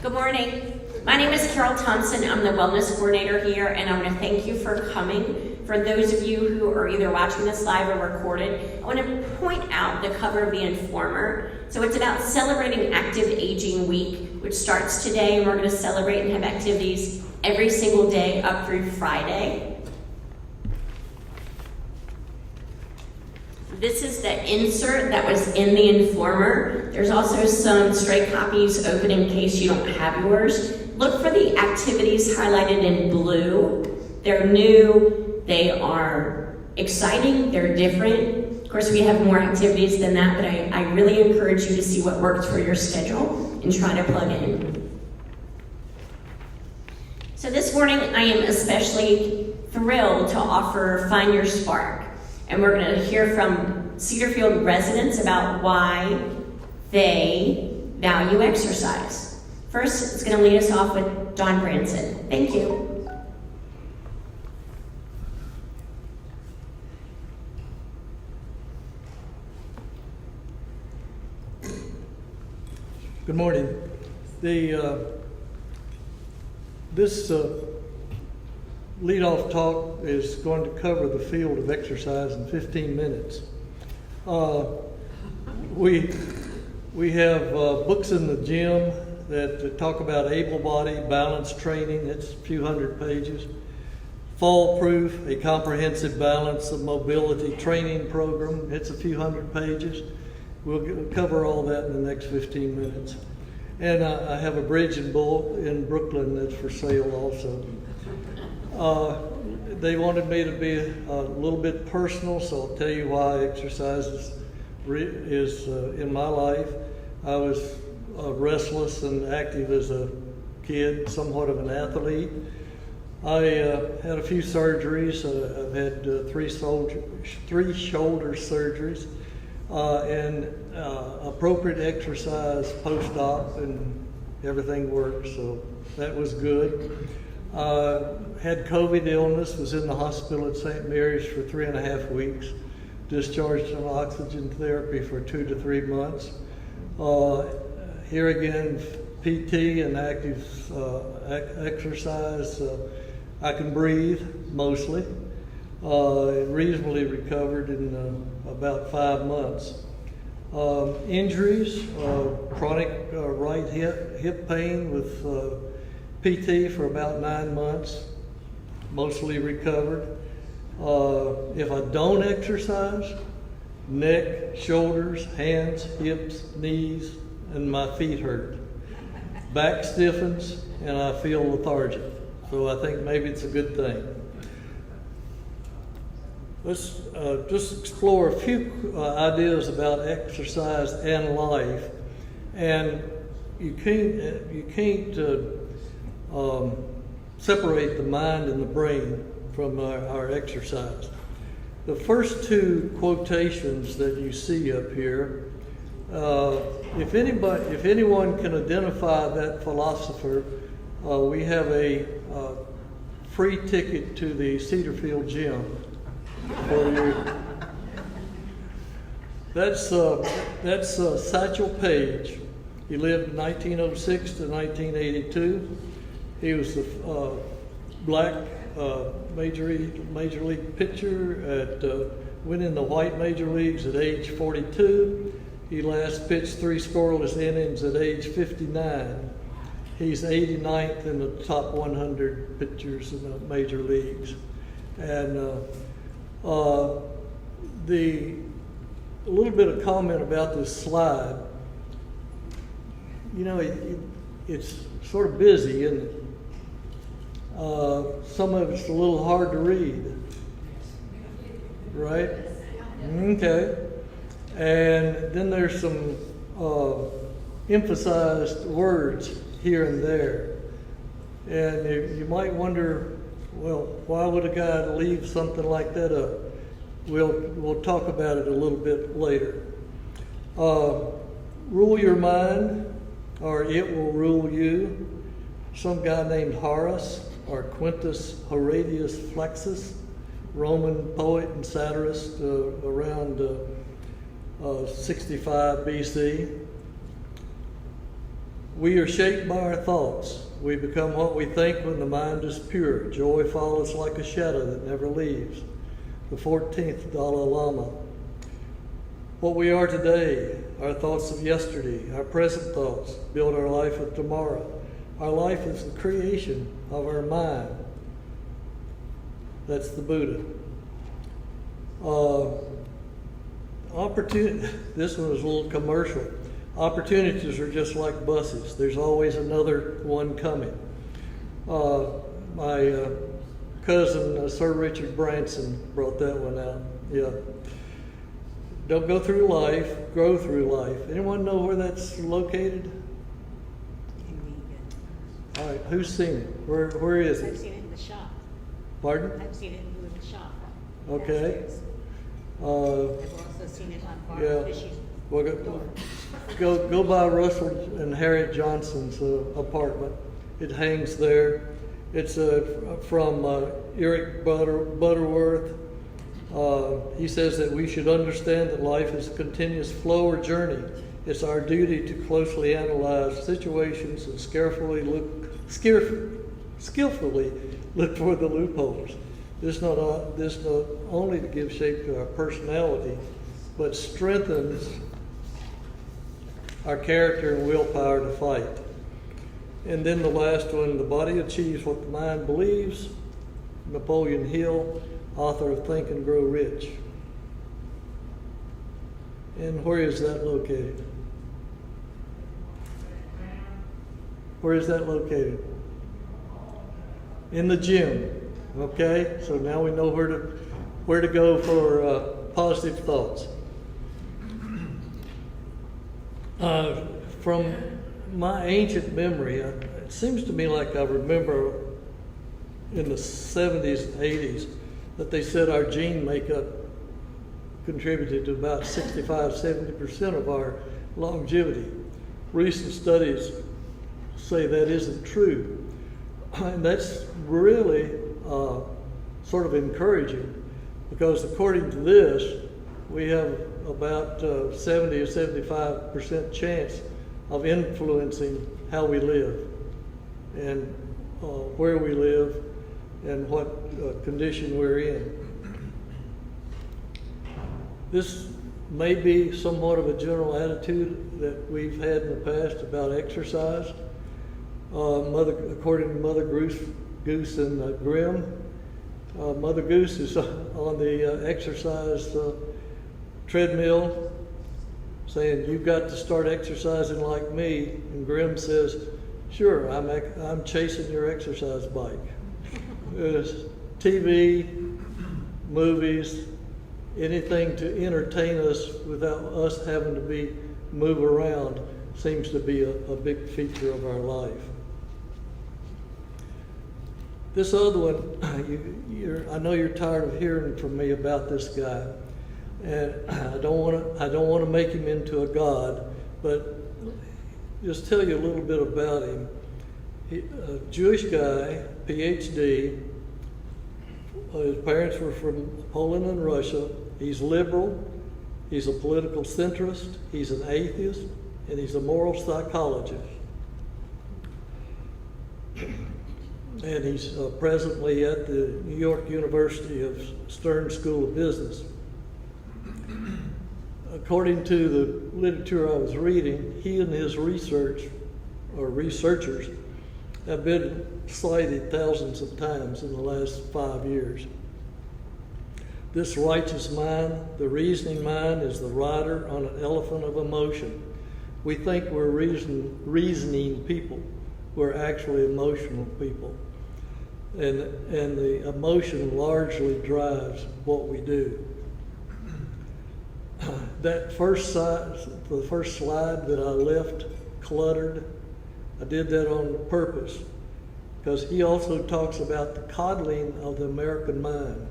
Good morning. My name is Carol Thompson. I'm the wellness coordinator here, and I want to thank you for coming. For those of you who are either watching this live or recorded, I want to point out the cover of the Informer. So it's about celebrating Active Aging Week, which starts today, and we're going to celebrate and have activities every single day up through Friday. This is the insert that was in the Informer. There's also some stray copies open in case you don't have yours. Look for the activities highlighted in blue. They're new, they are exciting, they're different. Of course, we have more activities than that, but I really encourage you to see what works for your schedule and try to plug in. So this morning, I am especially thrilled to offer Find Your Spark. And we're going to hear from Cedarfield residents about why they value exercise. First, it's going to lead us off with Dawn Branson. Thank you. Good morning. This lead-off talk is going to cover the field of exercise in 15 minutes. We have books in the gym that talk about able body balance training. It's a few hundred pages. Fall Proof, a comprehensive balance of mobility training program. It's a few hundred pages. We'll cover all that in the next 15 minutes. And I have a bridge in Brooklyn that's for sale also. They wanted me to be a little bit personal, so I'll tell you why exercise is in my life. I was restless and active as a kid, somewhat of an athlete. I had a few surgeries. I've had three shoulder surgeries and appropriate exercise post-op, and everything worked, so that was good. Had COVID illness, was in the hospital at St. Mary's for 3.5 weeks, discharged on oxygen therapy for 2 to 3 months. Here again, PT and active exercise. I can breathe mostly. Reasonably recovered in about 5 months. Injuries, chronic right hip pain with PT for about 9 months, mostly recovered. If I don't exercise, neck, shoulders, hands, hips, knees, and my feet hurt. Back stiffens and I feel lethargic. So I think maybe it's a good thing. Let's just explore a few ideas about exercise and life. And you can't separate the mind and the brain from our exercise. The first two quotations that you see up here, if anyone can identify that philosopher, we have a free ticket to the Cedarfield gym for you. That's Satchel Paige. He lived 1906 to 1982. He was the black major league pitcher went in the white major leagues at age 42. He last pitched 3 scoreless innings at age 59. He's 89th in the top 100 pitchers in the major leagues. And a little bit of comment about this slide. You know, it's sort of busy, isn't it? Some of it's a little hard to read, right? Okay. And then there's some emphasized words here and there. And you might wonder, well, why would a guy leave something like that up? We'll talk about it a little bit later. Rule your mind, or it will rule you. Some guy named Horace, or Quintus Horatius Flaccus, Roman poet and satirist around 65 BC. We are shaped by our thoughts. We become what we think when the mind is pure. Joy follows like a shadow that never leaves. The 14th Dalai Lama. What we are today, our thoughts of yesterday, our present thoughts, build our life of tomorrow. Our life is the creation of our mind. That's the Buddha. This one is a little commercial. Opportunities are just like buses. There's always another one coming. My cousin, Sir Richard Branson, brought that one out. Yeah. Don't go through life, grow through life. Anyone know where that's located? All right, who's seen it? Where is I've it? seen it in the shop. Pardon? I've seen it in the shop. Okay. Downstairs. I've also seen it on yeah. Farm Fishing. Well, go by Russell and Harriet Johnson's apartment. It hangs there. It's from Eric Butterworth. He says that we should understand that life is a continuous flow or journey. It's our duty to closely analyze situations and skillfully look for the loopholes. This not only to give shape to our personality, but strengthens our character and willpower to fight. And then the last one, the body achieves what the mind believes. Napoleon Hill, author of Think and Grow Rich. And where is that located? Where is that located? In the gym. Okay, so now we know where to go for positive thoughts. From my ancient memory, it seems to me like I remember in the 70s and 80s that they said our gene makeup contributed to about 65-70% of our longevity. Recent studies say that isn't true. And that's really sort of encouraging, because according to this, we have about 70 or 75% chance of influencing how we live and where we live and what condition we're in. This may be somewhat of a general attitude that we've had in the past about exercise. According to Mother Goose and Grimm, Mother Goose is on the exercise treadmill saying, "You've got to start exercising like me." And Grimm says, "Sure, I'm chasing your exercise bike." TV, movies, anything to entertain us without us having to move around seems to be a big feature of our life. This other one, I know you're tired of hearing from me about this guy, and I don't want to make him into a god, but just tell you a little bit about him. A Jewish guy, PhD. His parents were from Poland and Russia. He's liberal. He's a political centrist. He's an atheist, and he's a moral psychologist. And he's presently at the New York University of Stern School of Business. According to the literature I was reading, he and his researchers have been cited thousands of times in the last 5 years. This righteous mind, the reasoning mind, is the rider on an elephant of emotion. We think we're reasoning people. We're actually emotional people. And the emotion largely drives what we do. The first slide that I left cluttered, I did that on purpose, because he also talks about the coddling of the American mind,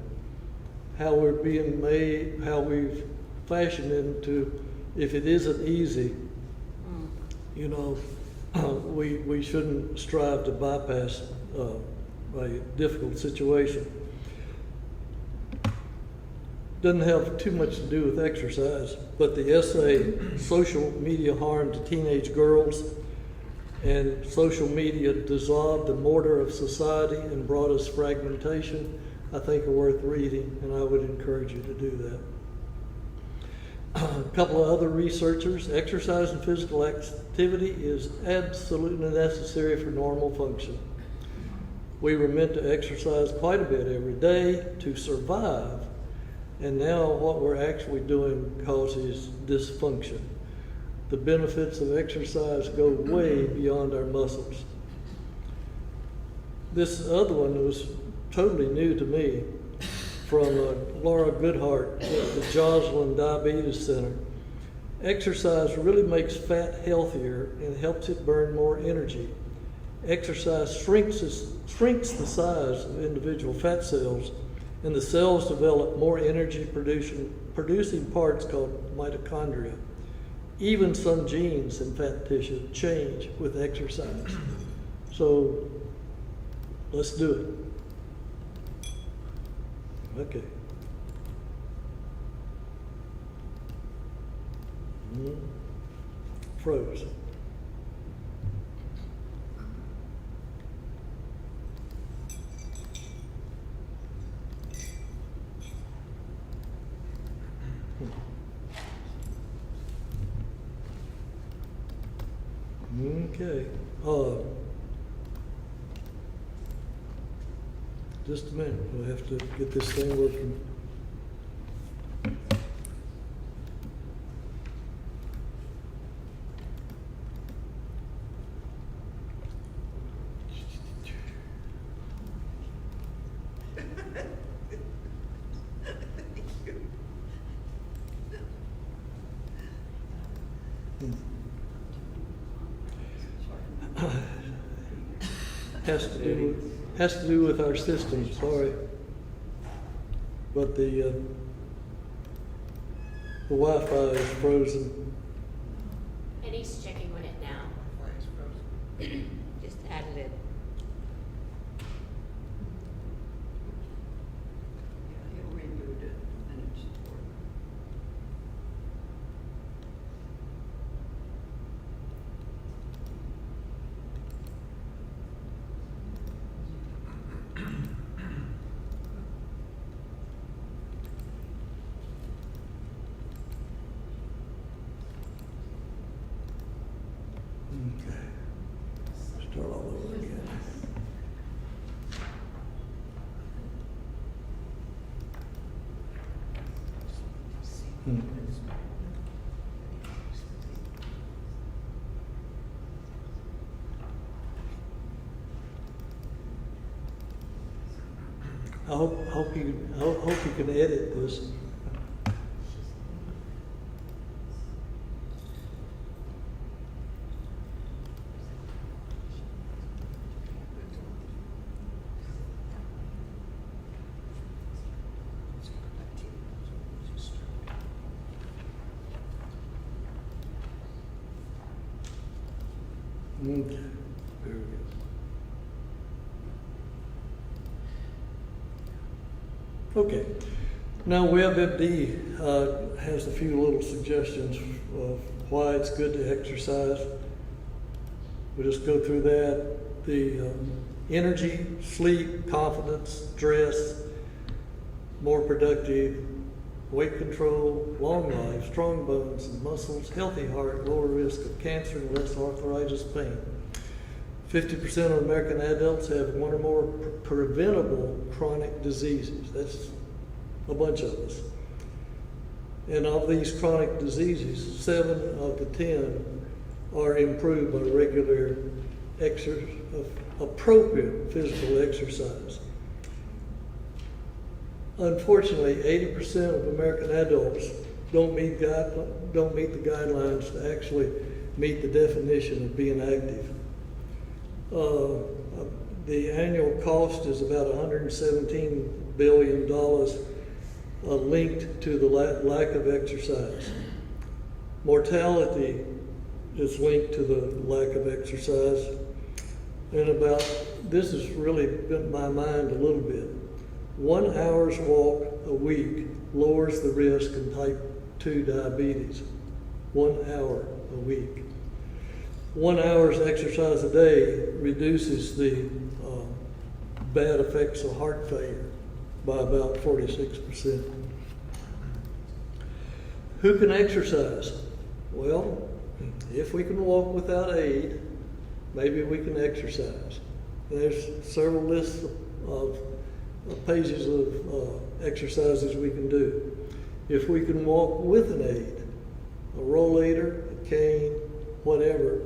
how we're being made, how we've fashioned into, if it isn't easy, we shouldn't strive to bypass a difficult situation. Doesn't have too much to do with exercise, but the essay, Social Media Harm to Teenage Girls, And social media dissolved the mortar of society and brought us fragmentation, I think are worth reading, and I would encourage you to do that. A couple of other researchers, exercise and physical activity is absolutely necessary for normal function. We were meant to exercise quite a bit every day to survive, and now what we're actually doing causes dysfunction. The benefits of exercise go way beyond our muscles. This other one was totally new to me, from Laura Goodhart at the Joslin Diabetes Center. Exercise really makes fat healthier and helps it burn more energy. Exercise shrinks the size of individual fat cells, and the cells develop more energy producing parts called mitochondria. Even some genes in fat tissue change with exercise. So let's do it. Okay. Froze. Okay. Just a minute. We'll have to get this thing working. Has to do with our system, sorry. But the Wi-Fi is frozen. And he's checking on it now. Just added it. He'll reboot it and it's working. Okay. Start all over again. I hope you can edit this. Okay, very good. Okay, now WebMD has a few little suggestions of why it's good to exercise. We'll just go through that. The energy, sleep, confidence, stress, more productive, weight control, long life, strong bones and muscles, healthy heart, lower risk of cancer and less arthritis pain. 50% of American adults have one or more preventable chronic diseases. That's a bunch of us. And of these chronic diseases, 7 of the 10 are improved by regular appropriate physical exercise. Unfortunately, 80% of American adults don't meet the guidelines to actually meet the definition of being active. The annual cost is about $117 billion linked to the lack of exercise. Mortality is linked to the lack of exercise. And this has really bent my mind a little bit. 1 hour's walk a week lowers the risk in type 2 diabetes. 1 hour a week. 1 hour's exercise a day reduces the bad effects of heart failure by about 46%. Who can exercise? Well, if we can walk without aid, maybe we can exercise. There's several lists of pages of exercises we can do. If we can walk with an aid, a rollator, a cane, whatever,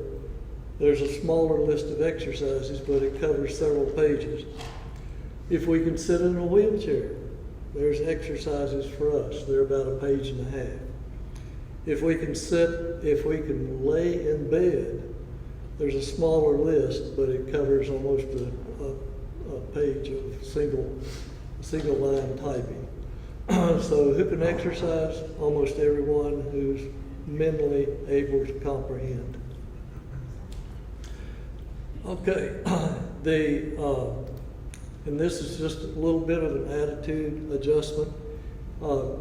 there's a smaller list of exercises, but it covers several pages. If we can sit in a wheelchair, there's exercises for us. They're about a page and a half. If we can lay in bed, there's a smaller list, but it covers almost a page of single line typing. So who can exercise? Almost everyone who's mentally able to comprehend. Okay, and this is just a little bit of an attitude adjustment.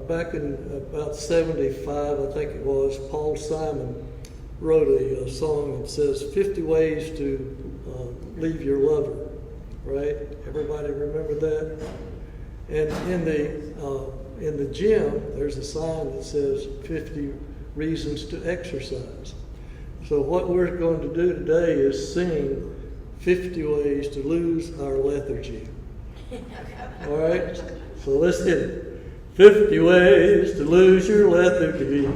Back in about 75, I think it was, Paul Simon wrote a song that says 50 ways to leave your lover, right? Everybody remember that? And in the gym, there's a sign that says 50 reasons to exercise. So what we're going to do today is sing 50 ways to lose our lethargy. All right? So let's hit it. 50 ways to lose your lethargy.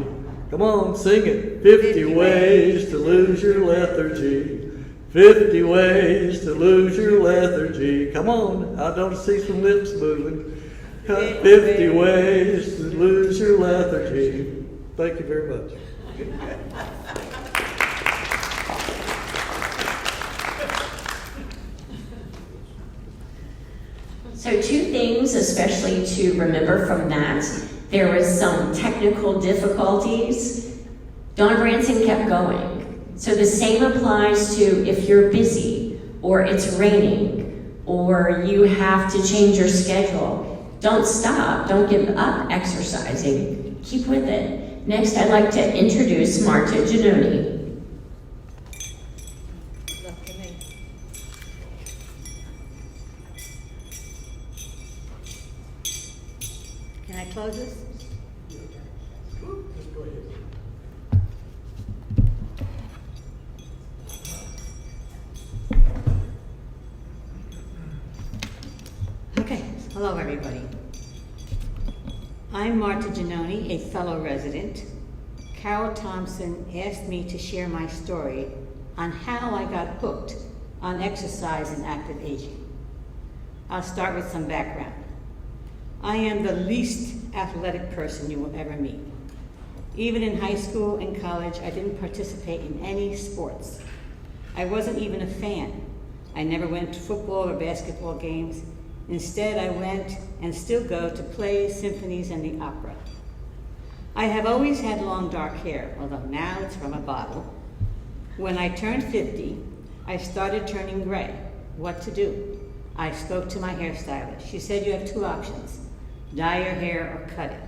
Come on, sing it. 50 ways to lose your lethargy. 50 ways to lose your lethargy. Come on, I don't see some lips moving. 50 ways to lose your lethargy. Thank you very much. So 2 things, especially to remember from that. There was some technical difficulties. Don Branson kept going. So the same applies to if you're busy, or it's raining, or you have to change your schedule. Don't stop, don't give up exercising. Keep with it. Next, I'd like to introduce Marta Giannoni. Look to me. Can I close this? Go ahead. Okay, hello everybody. I'm Marta Giannoni, a fellow resident. Carol Thompson asked me to share my story on how I got hooked on exercise and active aging. I'll start with some background. I am the least athletic person you will ever meet. Even in high school and college, I didn't participate in any sports. I wasn't even a fan. I never went to football or basketball games. Instead, I went and still go to plays, symphonies, and the opera. I have always had long dark hair, although now it's from a bottle. When I turned 50, I started turning gray. What to do? I spoke to my hairstylist. She said, you have 2 options, dye your hair or cut it.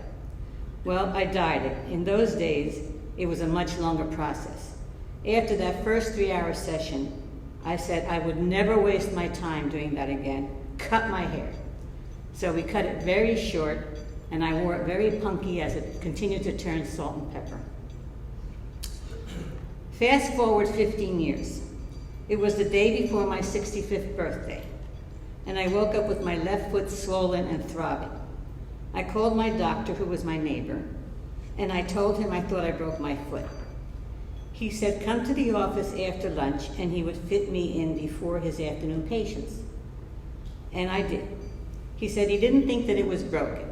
Well, I dyed it. In those days, it was a much longer process. After that first 3-hour session, I said I would never waste my time doing that again. Cut my hair. So we cut it very short, and I wore it very punky as it continued to turn salt and pepper. Fast forward 15 years. It was the day before my 65th birthday, and I woke up with my left foot swollen and throbbing. I called my doctor, who was my neighbor, and I told him I thought I broke my foot. He said, come to the office after lunch, and he would fit me in before his afternoon patients. And I did. He said he didn't think that it was broken,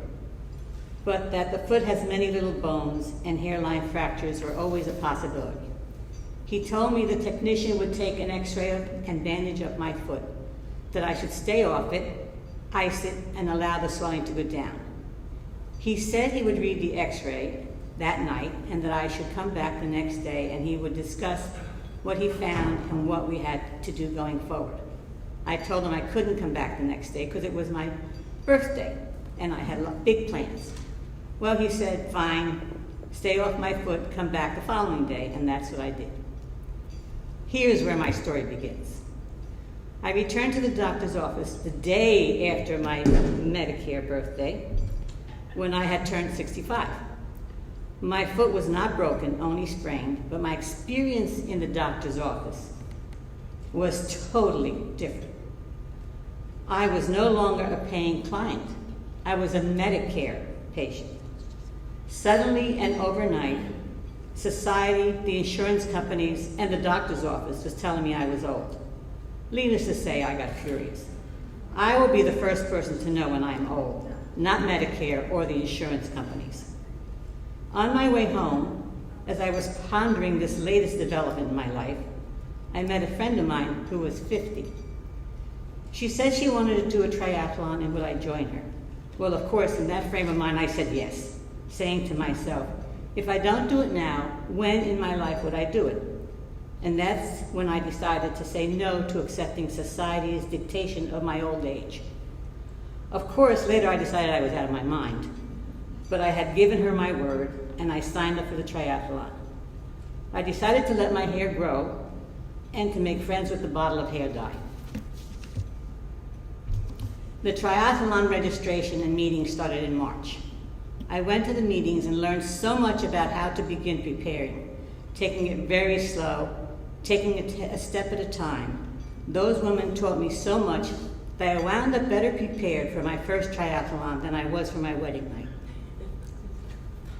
but that the foot has many little bones and hairline fractures are always a possibility. He told me the technician would take an x-ray and bandage up my foot, that I should stay off it, ice it, and allow the swelling to go down. He said he would read the x-ray that night and that I should come back the next day and he would discuss what he found and what we had to do going forward. I told him I couldn't come back the next day because it was my birthday and I had big plans. Well, he said, fine, stay off my foot, come back the following day, and that's what I did. Here's where my story begins. I returned to the doctor's office the day after my Medicare birthday, when I had turned 65. My foot was not broken, only sprained, but my experience in the doctor's office was totally different. I was no longer a paying client. I was a Medicare patient. Suddenly and overnight, society, the insurance companies, and the doctor's office was telling me I was old. Needless to say, I got furious. I will be the first person to know when I am old, not Medicare or the insurance companies. On my way home, as I was pondering this latest development in my life, I met a friend of mine who was 50. She said she wanted to do a triathlon and would I join her? Well, of course, in that frame of mind, I said yes, saying to myself, if I don't do it now, when in my life would I do it? And that's when I decided to say no to accepting society's dictation of my old age. Of course, later I decided I was out of my mind, but I had given her my word and I signed up for the triathlon. I decided to let my hair grow and to make friends with the bottle of hair dye. The triathlon registration and meetings started in March. I went to the meetings and learned so much about how to begin preparing, taking it very slow, taking a step at a time. Those women taught me so much that I wound up better prepared for my first triathlon than I was for my wedding night.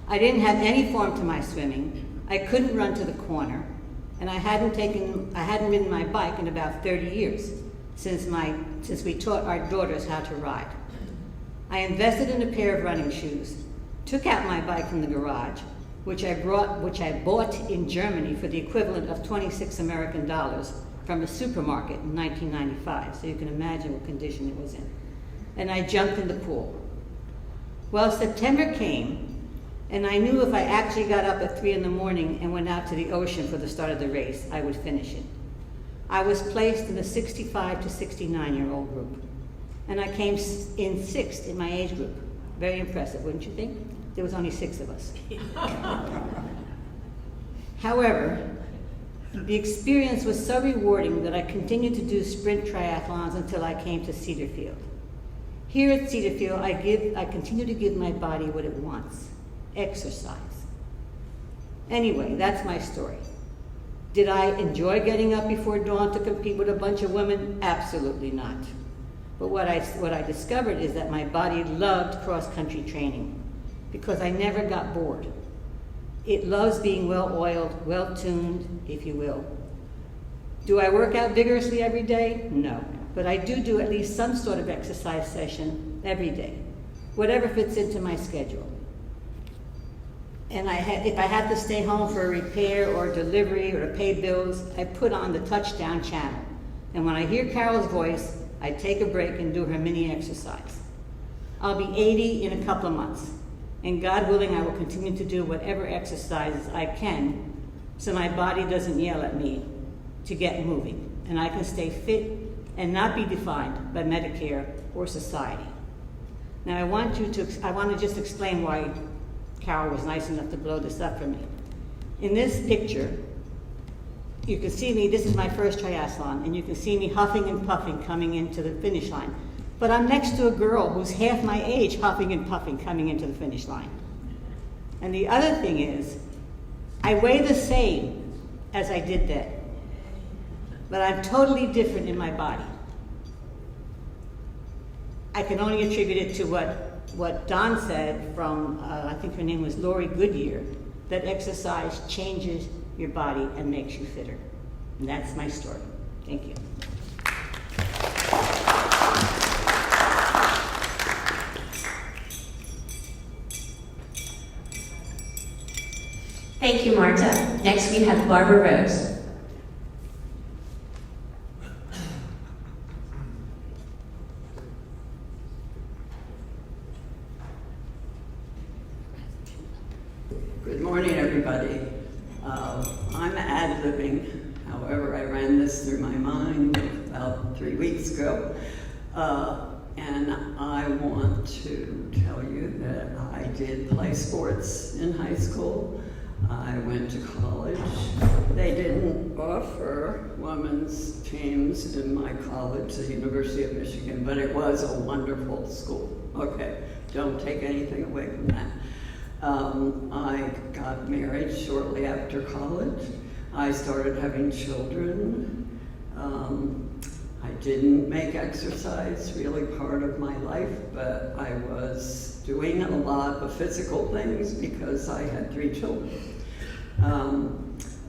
I didn't have any form to my swimming. I couldn't run to the corner, and I hadn't ridden my bike in about 30 years since we taught our daughters how to ride. I invested in a pair of running shoes, took out my bike from the garage, which I bought in Germany for the equivalent of 26 American dollars from a supermarket in 1995, so you can imagine what condition it was in. And I jumped in the pool. Well, September came, and I knew if I actually got up at 3 in the morning and went out to the ocean for the start of the race, I would finish it. I was placed in the 65 to 69-year-old group, and I came in 6th in my age group. Very impressive, wouldn't you think? There was only 6 of us. However, the experience was so rewarding that I continued to do sprint triathlons until I came to Cedarfield. Here at Cedarfield, I continue to give my body what it wants, exercise. Anyway, that's my story. Did I enjoy getting up before dawn to compete with a bunch of women? Absolutely not. But what I discovered is that my body loved cross-country training because I never got bored. It loves being well-oiled, well-tuned, if you will. Do I work out vigorously every day? No. But I do at least some sort of exercise session every day, whatever fits into my schedule. And if I had to stay home for a repair or a delivery or to pay bills, I put on the Touchdown channel. And when I hear Carol's voice, I take a break and do her mini exercise. I'll be 80 in a couple of months. And God willing, I will continue to do whatever exercises I can so my body doesn't yell at me to get moving. And I can stay fit and not be defined by Medicare or society. Now I want to just explain why Carol was nice enough to blow this up for me. In this picture, you can see me, this is my first triathlon, and you can see me huffing and puffing coming into the finish line. But I'm next to a girl who's half my age huffing and puffing coming into the finish line. And the other thing is, I weigh the same as I did then, but I'm totally different in my body. I can only attribute it to what Don said from, I think her name was Lori Goodyear, that exercise changes your body and makes you fitter. And that's my story. Thank you. Thank you, Marta. Next we have Barbara Rose. Good morning, everybody. I'm ad-libbing. However, I ran this through my mind about 3 weeks ago. And I want to tell you that I did play sports in high school. I went to college. They didn't offer women's teams in my college, the University of Michigan, but it was a wonderful school. Okay, don't take anything away from that. I got married shortly after college. I started having children. I didn't make exercise really part of my life, but I was doing a lot of physical things because I had 3 children.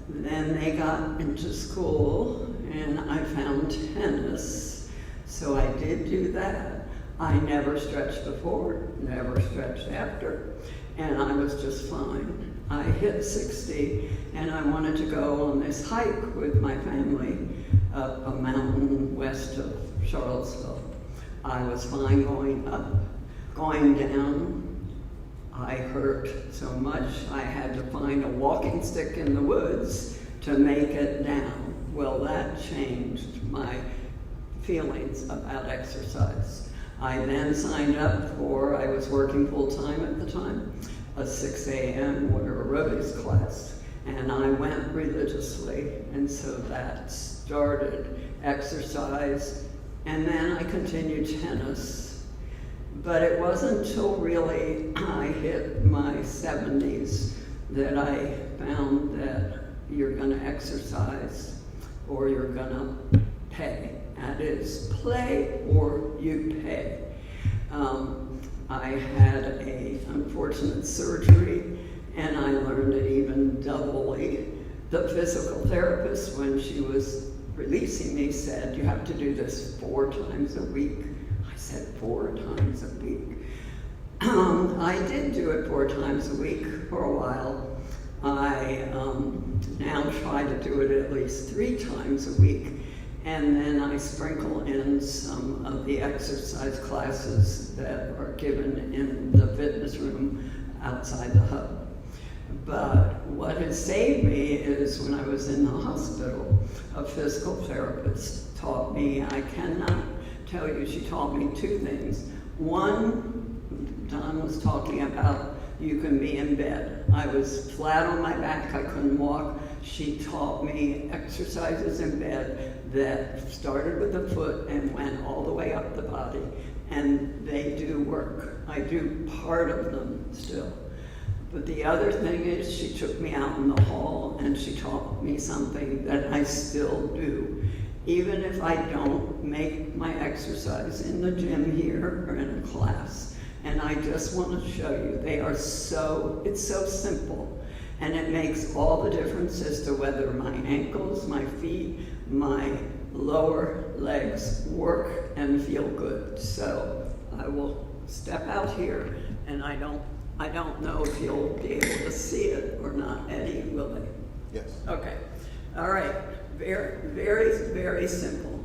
Then they got into school and I found tennis, so I did do that. I never stretched before, never stretched after, and I was just fine. I hit 60 and I wanted to go on this hike with my family up a mountain west of Charlottesville. I was fine going up. Going down, I hurt so much I had to find a walking stick in the woods to make it down. Well, that changed my feelings about exercise. I then signed up for, I was working full-time at the time, a 6 a.m. water aerobics class, and I went religiously, and so that started exercise, and then I continued tennis. But it wasn't until really I hit my 70s that I found that you're going to exercise or you're going to pay. That is, play or you pay. I had an unfortunate surgery, and I learned it even doubly. The physical therapist, when she was releasing me, said, you have to do this 4 times a week. I said 4 times a week. I did do it 4 times a week for a while. I now try to do it at least 3 times a week, and then I sprinkle in some of the exercise classes that are given in the fitness room outside the hub. But what has saved me is when I was in the hospital, a physical therapist taught me, I cannot tell you, she taught me 2 things. One, Don was talking about you can be in bed. I was flat on my back, I couldn't walk. She taught me exercises in bed that started with the foot and went all the way up the body. And they do work. I do part of them still. But the other thing is she took me out in the hall and she taught me something that I still do. Even if I don't make my exercise in the gym here or in a class. And I just want to show you, it's so simple. And it makes all the difference as to whether my ankles, my feet, my lower legs work and feel good. So I will step out here, and I don't know if you'll be able to see it or not. Eddie, will they? Yes. Okay. All right. Very, very, very simple.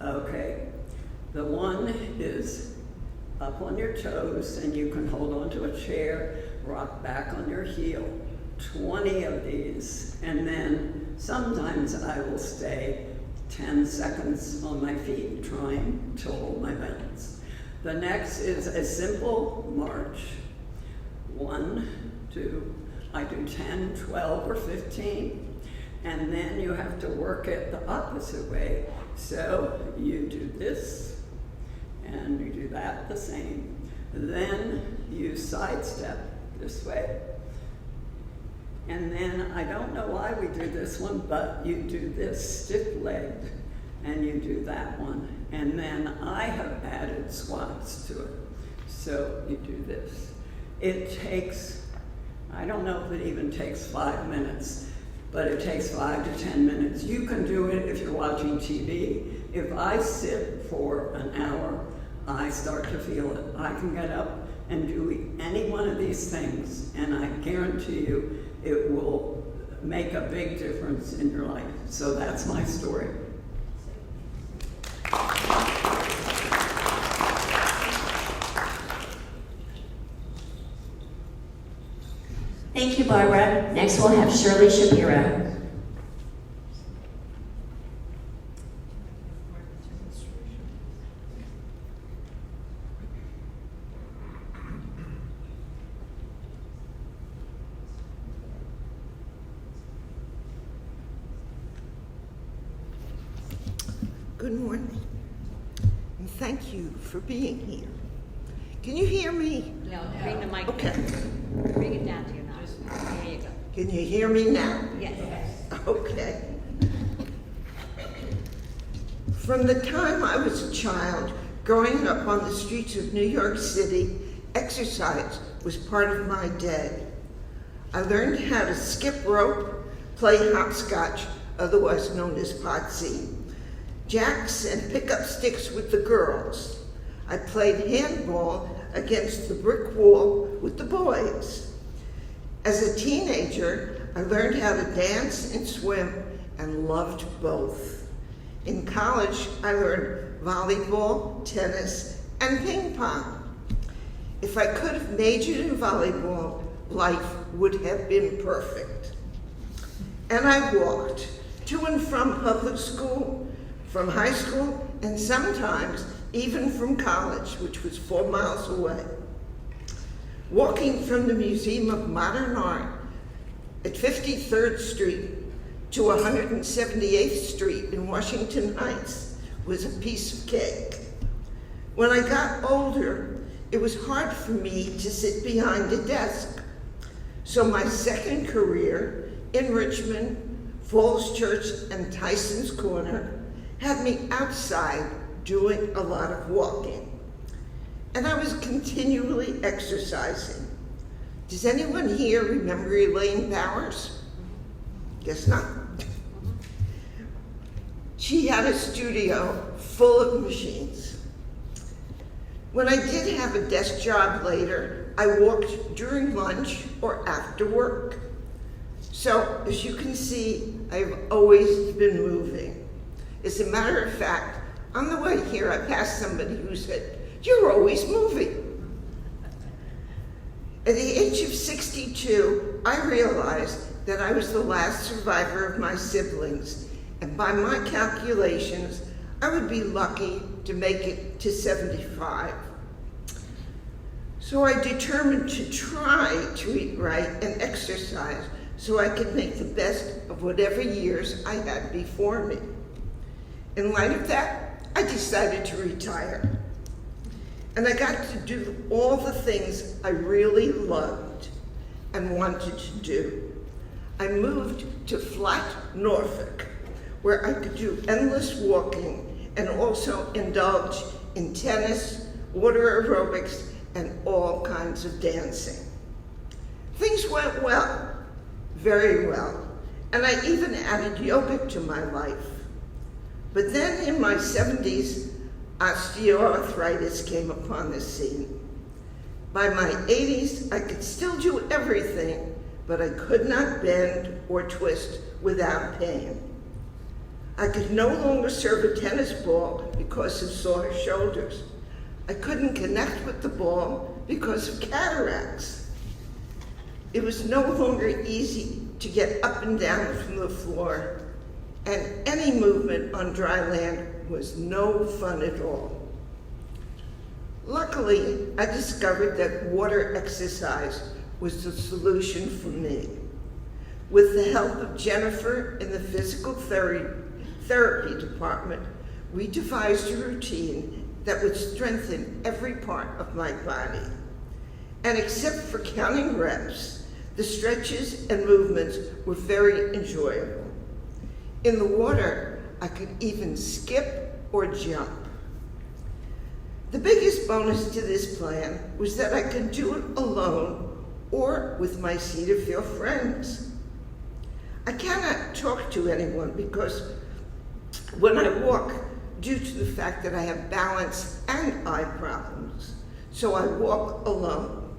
Okay. The one is up on your toes, and you can hold onto a chair, rock back on your heel. 20 of these, and then sometimes I will stay 10 seconds on my feet trying to hold my balance. The next is a simple march. 1, 2, I do 10, 12, or 15, and then you have to work it the opposite way. So you do this, and you do that the same. Then you sidestep this way. And then, I don't know why we do this one, but you do this stiff-legged, and you do that one. And then I have added squats to it. So you do this. It takes, I don't know if it even takes 5 minutes, but it takes 5 to 10 minutes. You can do it if you're watching TV. If I sit for an hour, I start to feel it. I can get up and do any one of these things, and I guarantee you, it will make a big difference in your life. So that's my story. Thank you, Barbara. Next we'll have Shirley Shapiro. Good morning, and thank you for being here. Can you hear me? No, bring the mic. Okay. Bring it down to your nose. There you go. Can you hear me now? Yes. Okay. From the time I was a child, growing up on the streets of New York City, exercise was part of my day. I learned how to skip rope, play hopscotch, otherwise known as potsy, jacks, and pick up sticks with the girls. I played handball against the brick wall with the boys. As a teenager, I learned how to dance and swim and loved both. In college, I learned volleyball, tennis, and ping pong. If I could have majored in volleyball, life would have been perfect. And I walked to and from public school, from high school, and sometimes even from college, which was 4 miles away. Walking from the Museum of Modern Art at 53rd Street to 178th Street in Washington Heights was a piece of cake. When I got older, it was hard for me to sit behind a desk. So my second career in Richmond, Falls Church, and Tyson's Corner had me outside doing a lot of walking. And I was continually exercising. Does anyone here remember Elaine Bowers? Guess not. She had a studio full of machines. When I did have a desk job later, I walked during lunch or after work. So, as you can see, I've always been moving. As a matter of fact, on the way here, I passed somebody who said, "You're always moving." At the age of 62, I realized that I was the last survivor of my siblings, and by my calculations, I would be lucky to make it to 75. So I determined to try to eat right and exercise so I could make the best of whatever years I had before me. In light of that, I decided to retire. And I got to do all the things I really loved and wanted to do. I moved to Flat, Norfolk, where I could do endless walking and also indulge in tennis, water aerobics, and all kinds of dancing. Things went well, very well, and I even added yoga to my life. But then in my 70s, osteoarthritis came upon the scene. By my 80s, I could still do everything, but I could not bend or twist without pain. I could no longer serve a tennis ball because of sore shoulders. I couldn't connect with the ball because of cataracts. It was no longer easy to get up and down from the floor, and any movement on dry land was no fun at all. Luckily, I discovered that water exercise was the solution for me. With the help of Jennifer in the physical therapy department, we devised a routine that would strengthen every part of my body. And except for counting reps, the stretches and movements were very enjoyable. In the water, I could even skip or jump. The biggest bonus to this plan was that I could do it alone or with my Cedar Field friends. I cannot talk to anyone because when I walk, due to the fact that I have balance and eye problems, so I walk alone.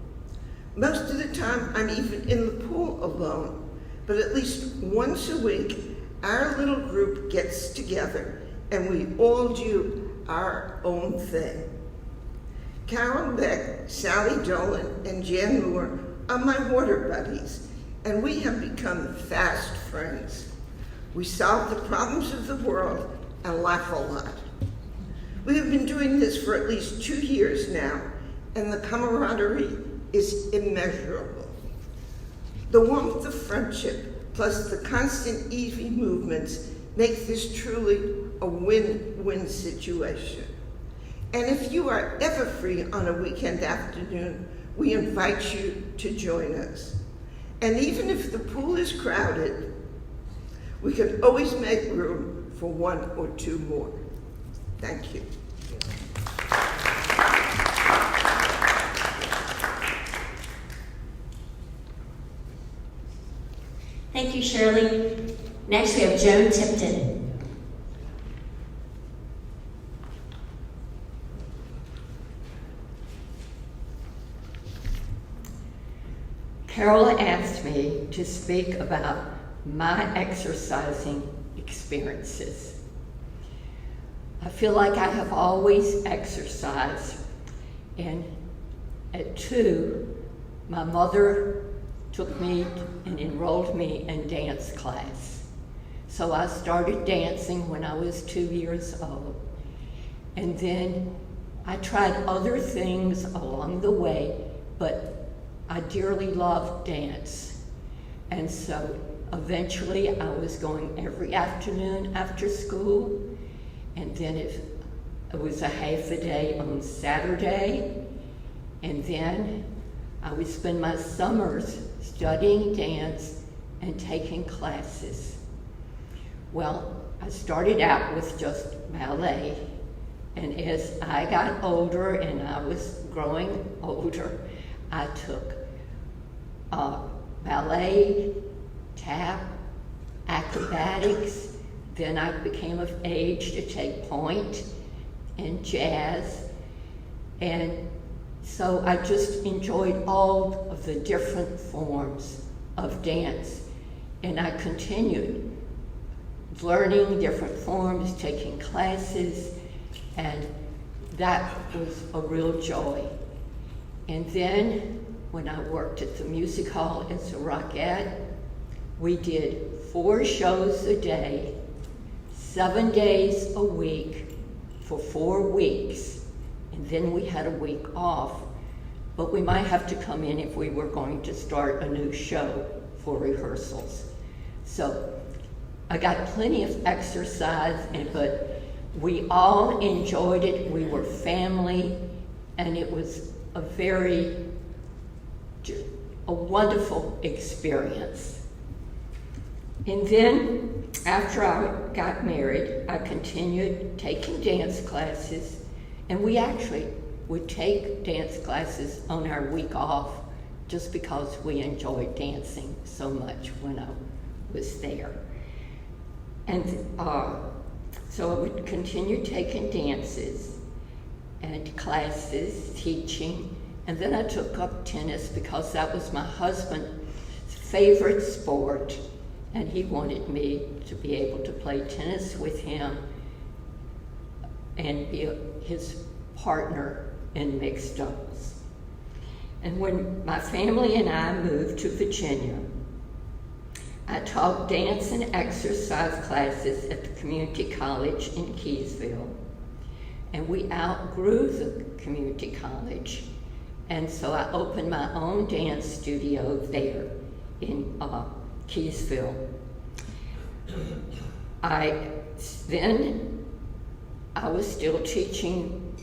Most of the time, I'm even in the pool alone, but at least once a week, our little group gets together and we all do our own thing. Carol Beck, Sally Dolan, and Jan Moore are my water buddies, and we have become fast friends. We solve the problems of the world and laugh a lot. We have been doing this for at least 2 years now, and the camaraderie is immeasurable. The warmth of friendship plus the constant easy movements make this truly a win-win situation. And if you are ever free on a weekend afternoon, we invite you to join us. And even if the pool is crowded, we can always make room for one or two more. Thank you. Thank you, Shirley. Next, we have Joan Tipton. Carol asked me to speak about my exercising experiences. I feel like I have always exercised, and at 2, my mother took me and enrolled me in dance class. So I started dancing when I was 2 years old. And then I tried other things along the way, but I dearly loved dance. And so eventually I was going every afternoon after school, and then it was a half a day on Saturday, and then I would spend my summers studying dance and taking classes. Well, I started out with just ballet, and as I got older and I was growing older, I took ballet, tap, acrobatics. Then I became of age to take point and jazz. And so I just enjoyed all of the different forms of dance. And I continued learning different forms, taking classes, and that was a real joy. And then when I worked at the music hall as a rockette, we did 4 shows a day, 7 days a week for 4 weeks. And then we had a week off, but we might have to come in if we were going to start a new show for rehearsals. So I got plenty of exercise, but we all enjoyed it. We were family, and it was a wonderful experience. And then after I got married, I continued taking dance classes, and we actually would take dance classes on our week off just because we enjoyed dancing so much when I was there. And so I would continue taking dances and classes, teaching, and then I took up tennis because that was my husband's favorite sport, and he wanted me to be able to play tennis with him and be his partner in mixed doubles. And when my family and I moved to Virginia, I taught dance and exercise classes at the community college in Keysville. And we outgrew the community college. And so I opened my own dance studio there in Keysville. Then I was still teaching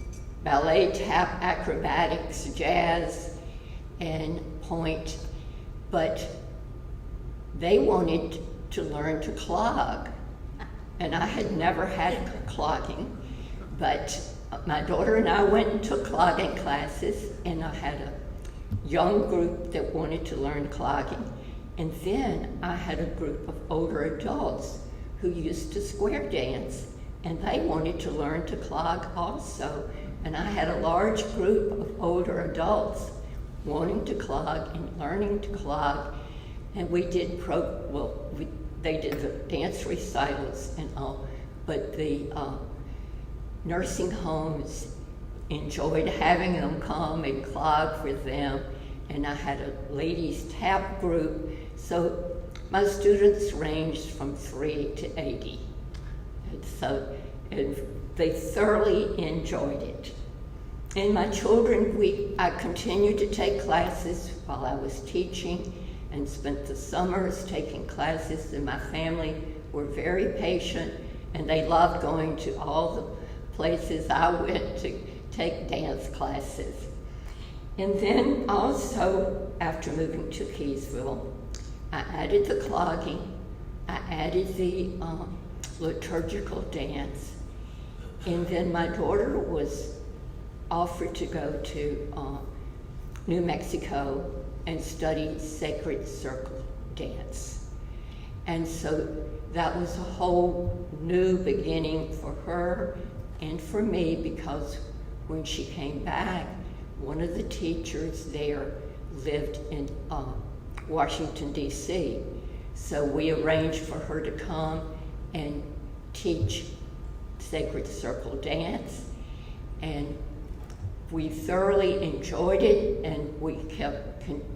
ballet, tap, acrobatics, jazz, and point, but they wanted to learn to clog. And I had never had clogging, but my daughter and I went and took clogging classes, and I had a young group that wanted to learn clogging. And then I had a group of older adults who used to square dance, and they wanted to learn to clog also. And I had a large group of older adults wanting to clog and learning to clog. And we did they did the dance recitals and all, but the nursing homes enjoyed having them come and clog for them. And I had a ladies tap group, so my students ranged from 3 to 80. And they thoroughly enjoyed it. And my children, I continued to take classes while I was teaching and spent the summers taking classes, and my family were very patient and they loved going to all the places I went to take dance classes. And then also, after moving to Keysville, I added the clogging, I added the liturgical dance, and then my daughter was offered to go to New Mexico and study sacred circle dance. And so that was a whole new beginning for her and for me, because when she came back, one of the teachers there lived in Washington, D.C. So we arranged for her to come and teach sacred circle dance, and we thoroughly enjoyed it, and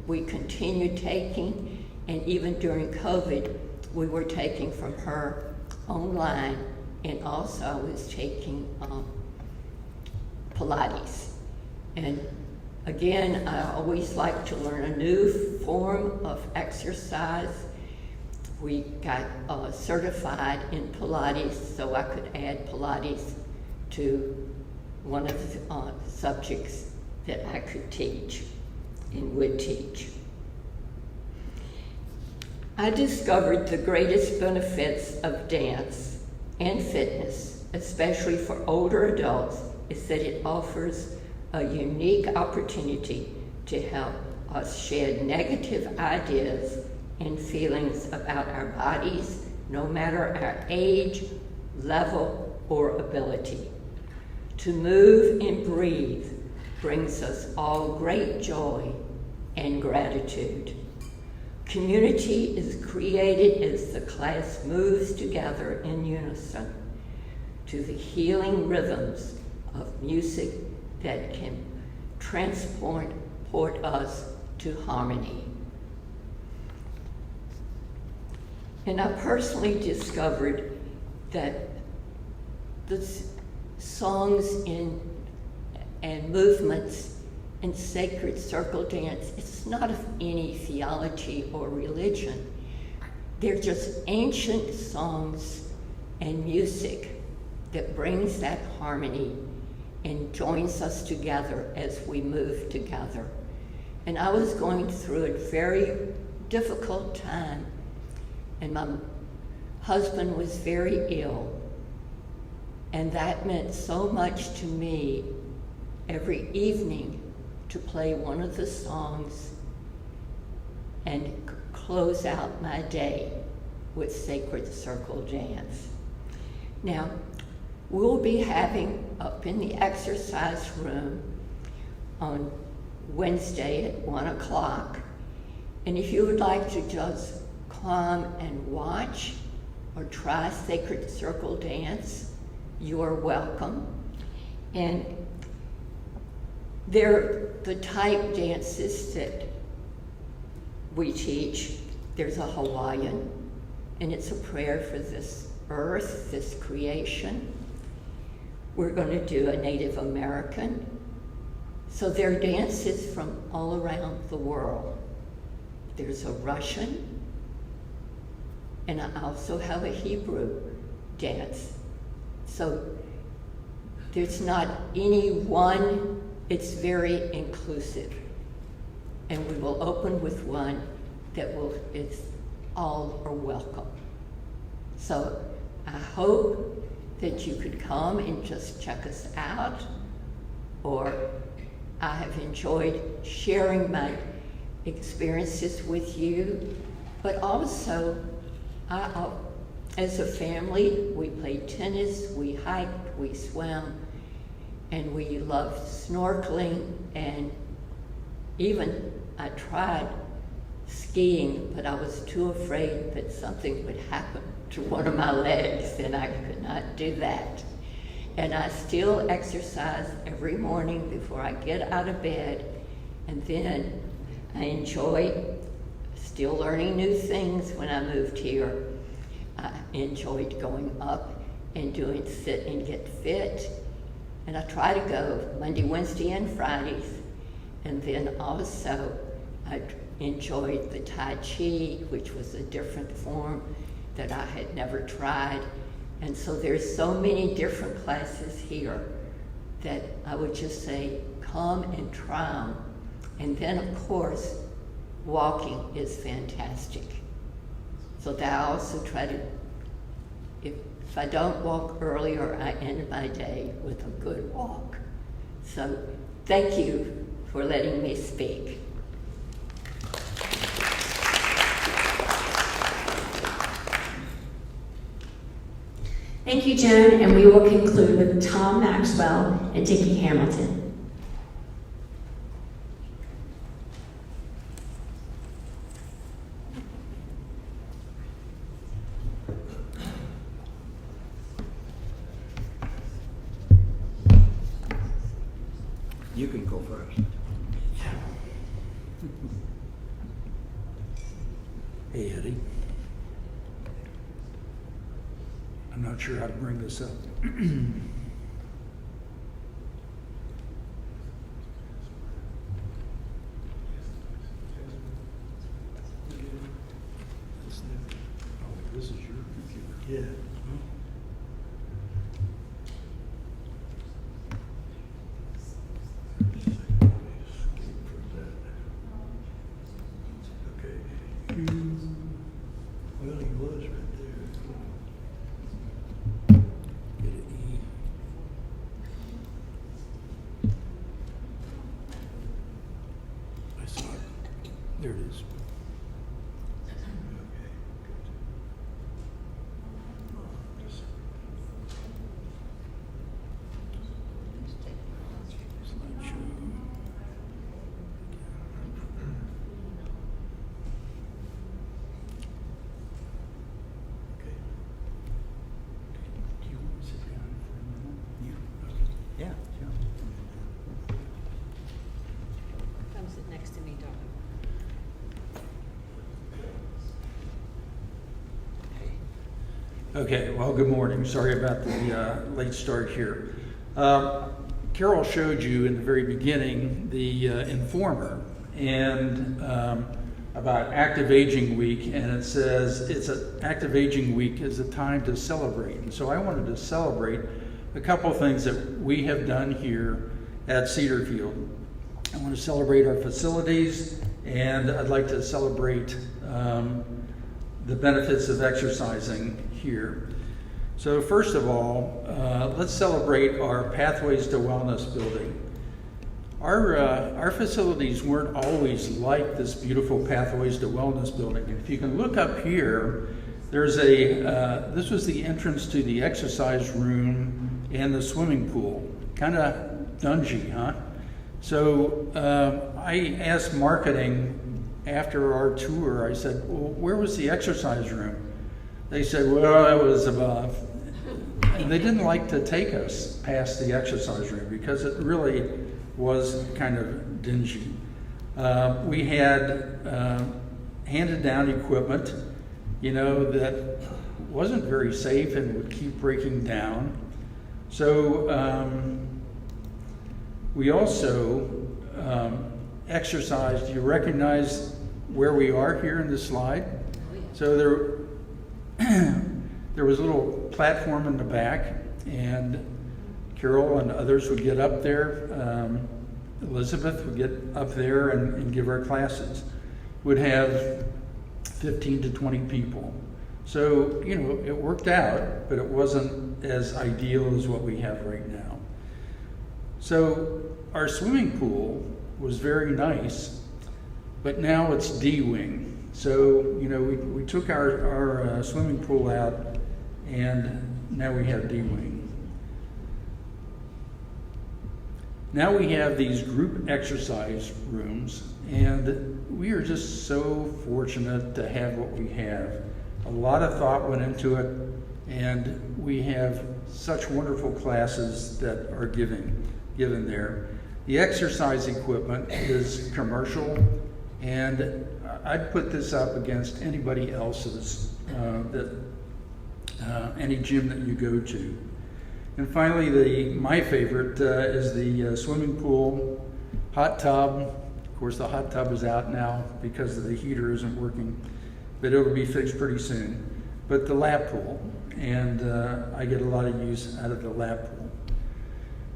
we continued taking, and even during COVID, we were taking from her online, and also I was taking Pilates. And again, I always like to learn a new form of exercise. We got certified in Pilates, so I could add Pilates to one of the subjects that I could teach and would teach. I discovered the greatest benefits of dance and fitness, especially for older adults, is that it offers a unique opportunity to help us shed negative ideas and feelings about our bodies, no matter our age, level, or ability. To move and breathe brings us all great joy and gratitude. Community is created as the class moves together in unison to the healing rhythms of music that can transport us to harmony. And I personally discovered that the songs and movements in sacred circle dance, it's not of any theology or religion. They're just ancient songs and music that brings that harmony and joins us together as we move together. And I was going through a very difficult time, and my husband was very ill, and that meant so much to me every evening to play one of the songs and close out my day with sacred circle dance. Now, we'll be having up in the exercise room on Wednesday at 1 o'clock. And if you would like to just come and watch or try sacred circle dance, you are welcome. And they're the type dances that we teach. There's a Hawaiian, and it's a prayer for this earth, this creation. We're going to do a Native American. So there are dances from all around the world. There's a Russian, and I also have a Hebrew dance. So there's not any one, it's very inclusive. And we will open with one that it's all are welcome. So I hope that you could come and just check us out, or I have enjoyed sharing my experiences with you, but also as a family, we played tennis, we hiked, we swam, and we loved snorkeling, and even I tried skiing, but I was too afraid that something would happen to one of my legs, and I could not do that. And I still exercise every morning before I get out of bed, and then I enjoy still learning new things. When I moved here, I enjoyed going up and doing Sit and Get Fit, and I try to go Monday, Wednesday, and Fridays. And then also I enjoyed the Tai Chi, which was a different form that I had never tried, And so there's so many different classes here that I would just say, come and try them. And then, of course, walking is fantastic. So that I also try to, if I don't walk earlier, I end my day with a good walk. So thank you for letting me speak. Thank you, Joan, and we will conclude with Tom Maxwell and Dickie Hamilton. You can go first. Hey, Eddie. I'm not sure how to bring this up. Oh, this is your computer. Yeah. Well, he was right there. Get an E. I saw it. There it is. Slideshow. Okay. Do you want to sit down for a minute? Yeah. Yeah, sure. Come sit next to me, darling. Okay, well, good morning. Sorry about the late start here. Carol showed you in the very beginning the Informer and about Active Aging Week, and it says Active Aging Week is a time to celebrate. And so I wanted to celebrate a couple things that we have done here at Cedarfield. I want to celebrate our facilities, and I'd like to celebrate the benefits of exercising here. So first of all, let's celebrate our Pathways to Wellness building. Our facilities weren't always like this beautiful Pathways to Wellness building. If you can look up here, there's this was the entrance to the exercise room and the swimming pool. Kind of dungy, huh? So I asked marketing after our tour, I said, well, where was the exercise room? They said, well, it was above. And they didn't like to take us past the exercise room because it really was kind of dingy. We had handed down equipment, that wasn't very safe and would keep breaking down. So we also exercised. Do you recognize where we are here in this slide? So there was a little platform in the back, and Carol and others would get up there. Elizabeth would get up there and give our classes. Would have 15 to 20 people. So, it worked out, but it wasn't as ideal as what we have right now. So our swimming pool was very nice, but now it's D-wing. So, we took our swimming pool out, and now we have D-wing. Now we have these group exercise rooms, and we are just so fortunate to have what we have. A lot of thought went into it, and we have such wonderful classes that are given there. The exercise equipment is commercial, and I'd put this up against anybody else's, any gym that you go to. And finally, my favorite is the swimming pool, hot tub. Of course, the hot tub is out now because the heater isn't working, but it'll be fixed pretty soon. but the lap pool. And I get a lot of use out of the lap pool.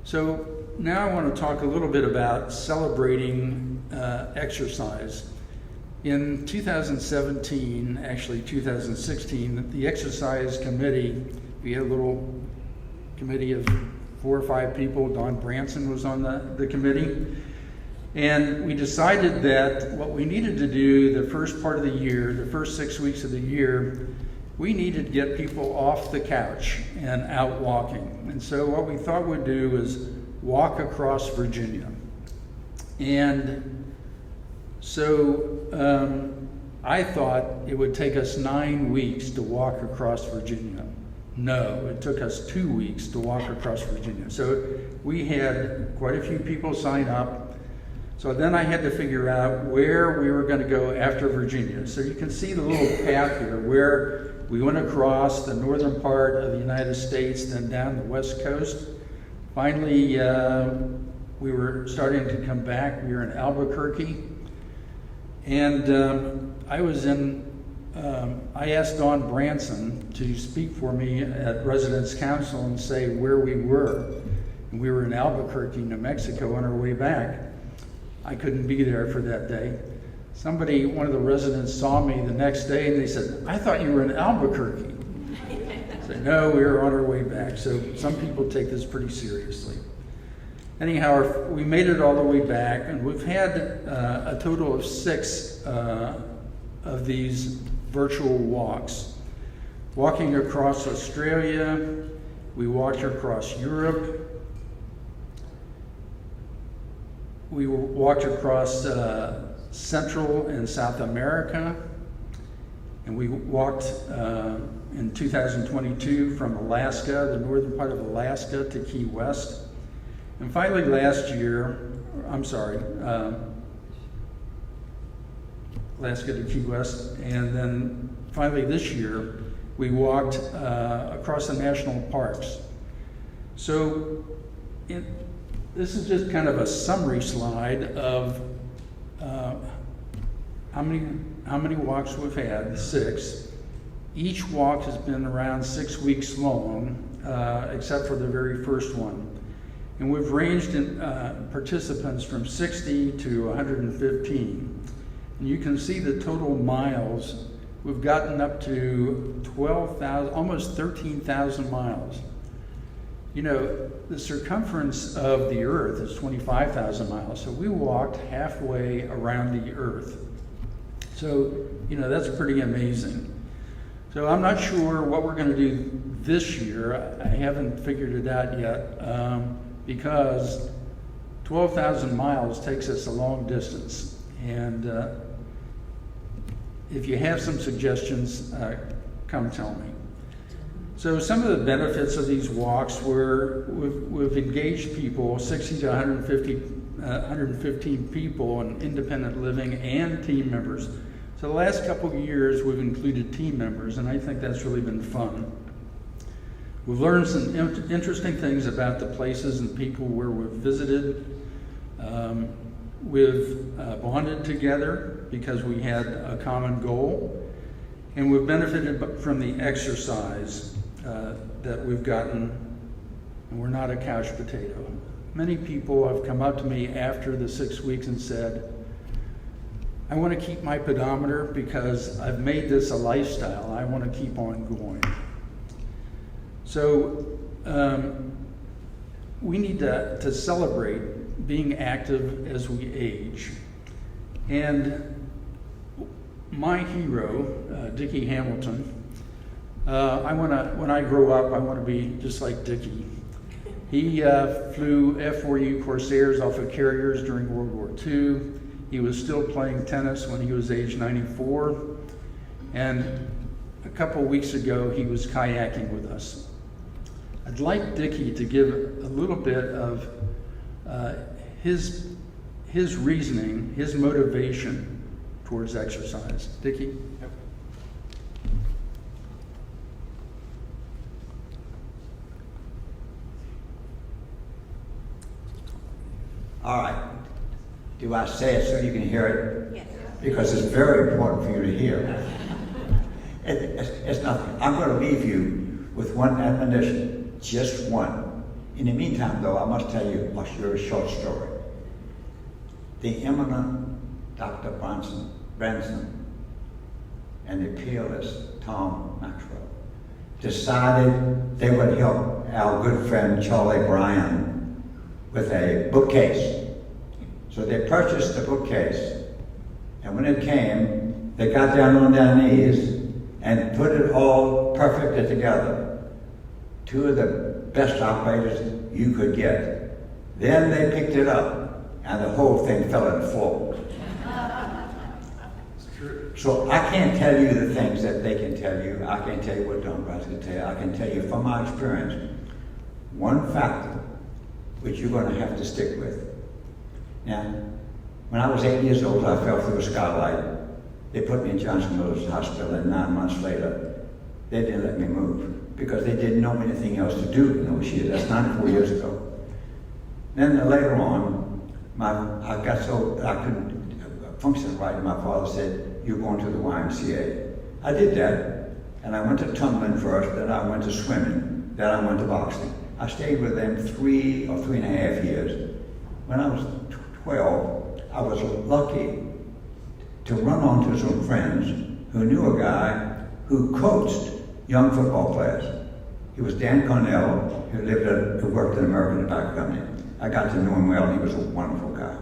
So now I want to talk a little bit about celebrating exercise. In 2017, actually 2016, the exercise committee, we had a little committee of 4 or 5 people. Don Branson was on the committee. And we decided that what we needed to do the first part of the year, the first 6 weeks of the year, we needed to get people off the couch and out walking. And so what we thought we'd do is walk across Virginia. And so I thought it would take us 9 weeks to walk across Virginia. No, it took us 2 weeks to walk across Virginia. So we had quite a few people sign up. So then I had to figure out where we were going to go after Virginia. So you can see the little path here where we went across the northern part of the United States, then down the west coast. Finally, we were starting to come back. We were in Albuquerque. And I asked Don Branson to speak for me at Residence Council and say where we were. And we were in Albuquerque, New Mexico on our way back. I couldn't be there for that day. One of the residents saw me the next day and they said, "I thought you were in Albuquerque." I said, "No, we were on our way back." So some people take this pretty seriously. Anyhow, we made it all the way back, and we've had a total of 6 of these virtual walks. Walking across Australia, we walked across Europe, we walked across Central and South America, and we walked in 2022 from Alaska, the northern part of Alaska, to Key West. And finally Alaska to Key West, and then finally this year we walked across the national parks. So this is just kind of a summary slide of how many walks we've had, 6. Each walk has been around 6 weeks long, except for the very first one. And we've ranged in participants from 60 to 115. And you can see the total miles. We've gotten up to 12,000, almost 13,000 miles. You know, the circumference of the Earth is 25,000 miles, so we walked halfway around the Earth. So, you know, that's pretty amazing. So I'm not sure what we're going to do this year. I haven't figured it out yet, because 12,000 miles takes us a long distance. And if you have some suggestions, come tell me. So some of the benefits of these walks were we've engaged people, 60 to 115 people in independent living and team members. So the last couple of years we've included team members, and I think that's really been fun. We've learned some interesting things about the places and people where we've visited. We've bonded together because we had a common goal, and we've benefited from the exercise that we've gotten, and we're not a couch potato. Many people have come up to me after the 6 weeks and said, "I want to keep my pedometer because I've made this a lifestyle. I want to keep on going." So we need to celebrate being active as we age. And my hero, Dickie Hamilton, when I grow up, I want to be just like Dickie. He flew F-4U Corsairs off of carriers during World War II. He was still playing tennis when he was age 94. And a couple weeks ago, he was kayaking with us. I'd like Dickie to give a little bit of his reasoning, his motivation towards exercise. Dickie? Yep. All right. Do I say it so you can hear it? Yes. Because it's very important for you to hear. It's nothing. I'm going to leave you with one admonition, just one. In the meantime, though, I must tell you a short story. The eminent Dr. Branson and the peerless Tom Maxwell decided they would help our good friend Charlie Bryan with a bookcase. So they purchased the bookcase, and when it came, they got down on their knees and put it all perfectly together. Two of the best operators you could get. Then they picked it up, and the whole thing fell on the floor. So I can't tell you the things that they can tell you. I can't tell you what Don Bryce can tell you. I can tell you from my experience, one factor which you're going to have to stick with. Now, when I was 8 years old, I fell through a skylight. They put me in Johnson Mills Hospital, and 9 months later, they didn't let me move because they didn't know anything else to do in those years. That's 94 years ago. Then later on, I got so I couldn't function right, and my father said, "You're going to the YMCA." I did that, and I went to tumbling first, then I went to swimming, then I went to boxing. I stayed with them 3 or 3.5 years. When I was 12, I was lucky to run onto some friends who knew a guy who coached young football players. He was Dan Cornell, who worked in American Tobacco Company. I got to know him well, and he was a wonderful guy.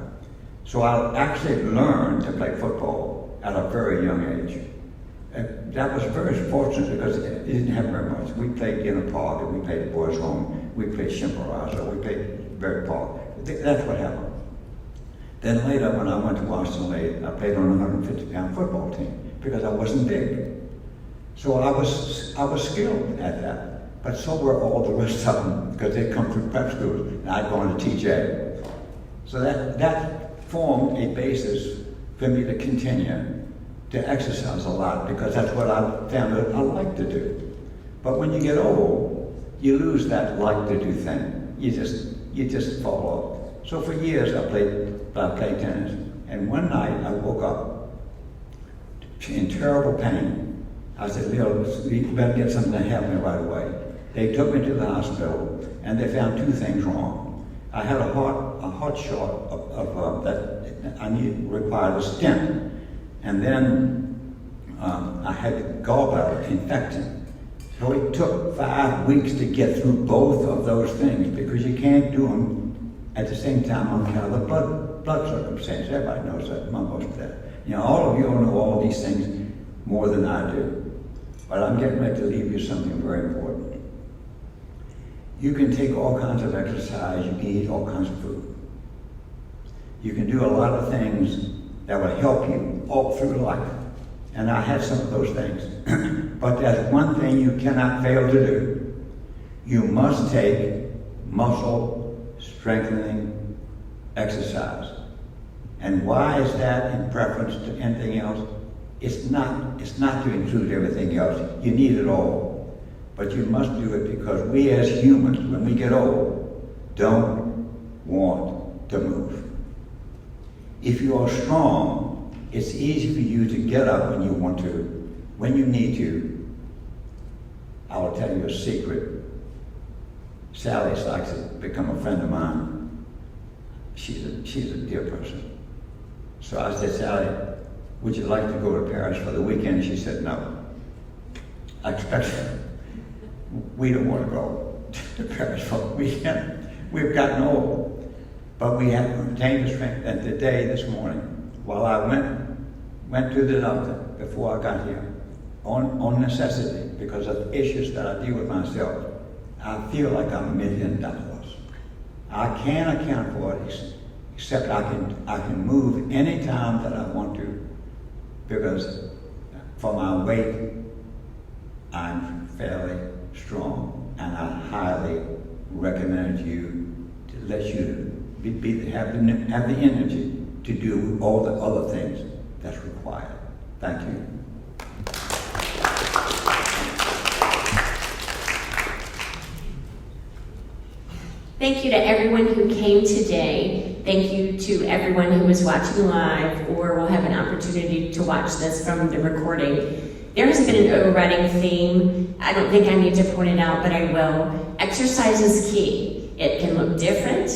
So I actually learned to play football at a very young age. That was very fortunate because it didn't have very much. We played in a park, and we played at Boys Home, we played Chimborazo, we played Berry Park. That's what happened. Then later, when I went to Washington State, I played on a 150-pound football team because I wasn't big. So I was skilled at that, but so were all the rest of them because they come through prep schools, and I'd gone to TJ. So that formed a basis for me to continue to exercise a lot because that's what I found that I like to do. But when you get old, you lose that like to do thing. You just fall off. So for years I played tennis, and one night I woke up in terrible pain. I said, "Leo, you better get something to help me right away." They took me to the hospital, and they found 2 things wrong. I had a heart shot that required a stent, and then I had gallbladder infection. So it took 5 weeks to get through both of those things because you can't do them at the same time on account of the blood circumstance. Everybody knows that, most of that. You know, all of you know all these things more than I do. But I'm getting ready to leave you something very important. You can take all kinds of exercise, you can eat all kinds of food. You can do a lot of things that will help you all through life. And I had some of those things. But there's one thing you cannot fail to do. You must take muscle strengthening exercise. And why is that in preference to anything else? It's not to include everything else. You need it all. But you must do it because we as humans, when we get old, don't want to move. If you are strong, it's easy for you to get up when you want to, when you need to. I will tell you a secret. Sally likes to become a friend of mine. She's a dear person. So I said, "Sally, would you like to go to Paris for the weekend?" She said, "No." I expect we don't want to go to Paris for the weekend. We've gotten old. But we have retained the strength. And today, this morning, while I went to the doctor before I got here, on necessity, because of issues that I deal with myself, I feel like I'm $1 million. I can't account for it except I can move any time that I want to, because for my weight, I'm fairly strong, and I highly recommend you to let you have the energy to do all the other things that's required. Thank you. Thank you to everyone who came today. Thank you to everyone who was watching live or will have an opportunity to watch this from the recording. There has been an overriding theme. I don't think I need to point it out, but I will. Exercise is key. It can look different,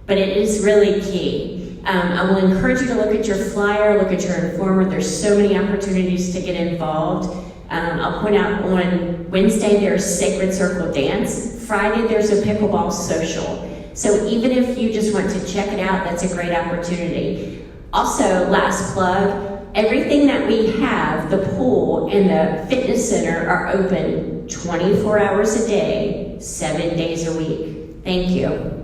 but it is really key. I will encourage you to look at your flyer, look at your informer. There's so many opportunities to get involved. I'll point out on Wednesday there's Sacred Circle Dance. Friday there's a pickleball social. So even if you just want to check it out, that's a great opportunity. Also, last plug, everything that we have, the pool and the fitness center are open 24 hours a day, 7 days a week. Thank you.